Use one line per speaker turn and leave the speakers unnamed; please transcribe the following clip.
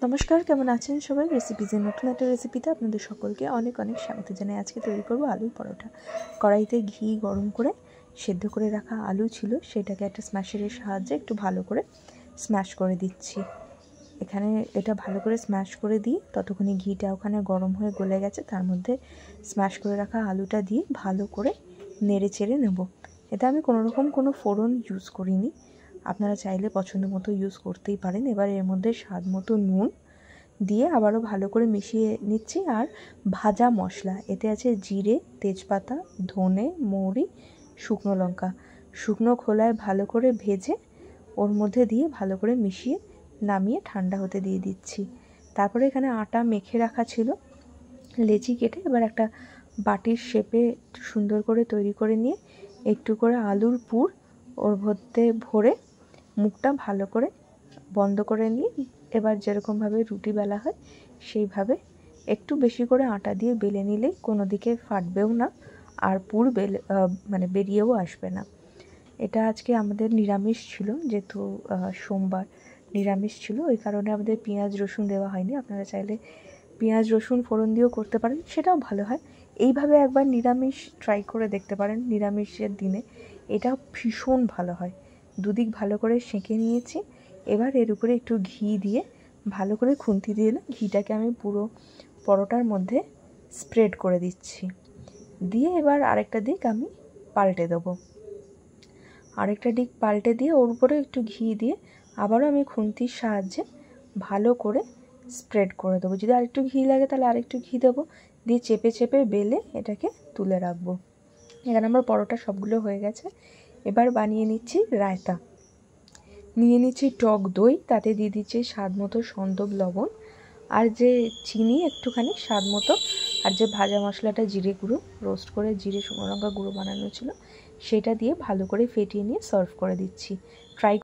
নমস্কার, কেমন আছেন সবাই? রেসিপিজের নতুন একটা রেসিপিতে আপনাদের সকলকে অনেক অনেক স্বাগত জানাই। আজকে তৈরি করব আলুর পরোটা। কড়াইতে ঘি গরম করে সেদ্ধ করে রাখা আলু ছিল, সেটাকে একটা স্ম্যাশারের সাহায্যে একটু ভালো করে স্ম্যাশ করে দিচ্ছি। এখানে এটা ভালো করে স্ম্যাশ করে দিয়ে ততক্ষণে ঘিটা ওখানে গরম হয়ে গলে গেছে, তার মধ্যে স্ম্যাশ করে রাখা আলুটা দিয়ে ভালো করে নেড়ে চেড়ে নেব। এটা আমি কোনোরকম কোনো ফোড়ন ইউজ করিনি, আপনারা চাইলে পছন্দ মতো ইউজ করতেই পারেন। এবার এর মধ্যে স্বাদ মতো নুন দিয়ে আবারও ভালো করে মিশিয়ে নিচ্ছি। আর ভাজা মশলা এতে আছে জিরে, তেজপাতা, ধনে, মৌরি, শুকনো লঙ্কা, শুকনো খোলায় ভালো করে ভেজে ওর মধ্যে দিয়ে ভালো করে মিশিয়ে নামিয়ে ঠান্ডা হতে দিয়ে দিচ্ছি। তারপরে এখানে আটা মেখে রাখা ছিল, লেচি কেটে এবার একটা বাটির শেপে সুন্দর করে তৈরি করে নিয়ে একটু করে আলুর পুর ওর মধ্যে ভরে মুখটা ভালো করে বন্ধ করে নিয়ে এবার যেরকমভাবে রুটি বেলা হয় সেইভাবে একটু বেশি করে আটা দিয়ে বেলে নিলেই কোনো দিকে ফাটবেও না আর পুর বেরিয়েও আসবে না। এটা আজকে আমাদের নিরামিষ ছিল, যেহেতু সোমবার নিরামিষ ছিল, ওই কারণে আমাদের পেঁয়াজ রসুন দেওয়া হয়নি। আপনারা চাইলে পেঁয়াজ রসুন ফোড়ন দিয়েও করতে পারেন, সেটাও ভালো হয়। এইভাবে একবার নিরামিষ ট্রাই করে দেখতে পারেন, নিরামিষের দিনে এটা ভীষণ ভালো হয়। দুদিক ভালো করে সেঁকে নিয়েছি। এবার এর উপরে একটু ঘি দিয়ে ভালো করে খুন্তি দিয়ে ঘিটাকে আমি পুরো পরোটার মধ্যে স্প্রেড করে দিচ্ছি। দিয়ে এবার আরেকটা দিক আমি পাল্টে দেবো। আরেকটা দিক পাল্টে দিয়ে ওর উপরে একটু ঘি দিয়ে আবারও আমি খুন্তির সাহায্যে ভালো করে স্প্রেড করে দেবো। যদি আরেকটু ঘি লাগে তাহলে আরেকটু ঘি দেবো, দিয়ে চেপে চেপে বেলে এটাকে তুলে রাখবো। এখানে আমার পরোটা সবগুলো হয়ে গেছে। এবার বানিয়ে নিচ্ছি রায়তা। নিয়ে নিচ্ছি টক দই, তাতে দিয়ে দিচ্ছি স্বাদ মতো সন্দব লবণ, আর যে চিনি একটুখানি স্বাদ মতো, আর যে ভাজা মশলাটা জিরে গুঁড়ো রোস্ট করে জিরে শুকনো লঙ্কা গুঁড়ো বানানো ছিল সেটা দিয়ে ভালো করে ফেটিয়ে নিয়ে সার্ভ করে দিচ্ছি। ট্রাই